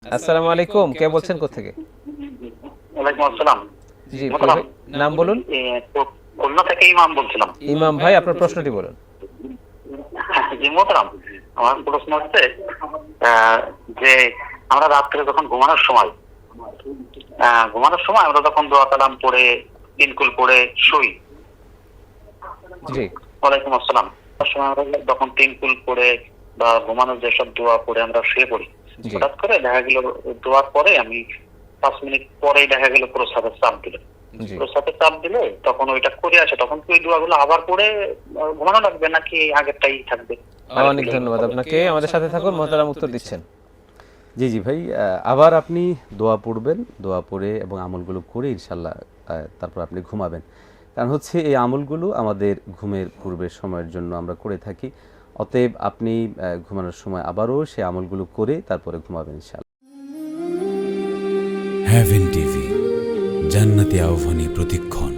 আসসালামু আলাইকুম, কে বলছেন কোত্থেকে? ওয়ালাইকুম আসসালাম। জি ভাই, নাম বলুন। খুলনা থেকে ইমাম বলছিলাম। ইমাম ভাই, আপনার প্রশ্নটি বলুন। জি মোহতারাম, আমার প্রশ্ন হচ্ছে যে আমরা রাত্রে যখন ঘুমানোর সময় আমরা যখন দোয়া কালাম পড়ে তিনকুল পড়ে শুই। জি। ওয়ালাইকুম আসসালাম। সময় আমরা যখন তিনকুল পড়ে বা ঘুমানোর যেসব দোয়া পড়ে আমরা শুয়ে পড়ি, হঠাৎ করে দেখা গেল দোয়ার পরে আমি 5 মিনিট পরেই দেখা গেল প্রস্রাবের চাপ দিলে তখন ওইটা করে আসে, তখন কি ওই দোয়াগুলো আবার পড়ে ঘুমানো লাগবে নাকি আগেরটাই থাকবে? অনেক ধন্যবাদ আপনাকে, আমাদের সাথে থাকুন, মোহতারাম উত্তর দিচ্ছেন। জি জি ভাই, আবার আপনি দোয়া পড়বেন, দোয়া পড়ে এবং আমলগুলো করে ইনশাল্লাহ তারপর আপনি ঘুমাবেন। কারণ হচ্ছে এই আমলগুলো আমাদের ঘুমের পূর্বের সময়ের জন্য আমরা করে থাকি। অতএব আপনি ঘুমানোর সময় আবারও সেই আমলগুলো করে তারপরে ঘুমাবেন ইনশাল্লাহ। হেভেন টিভি, জান্নাতি আহ্বানে প্রতিক্ষণ।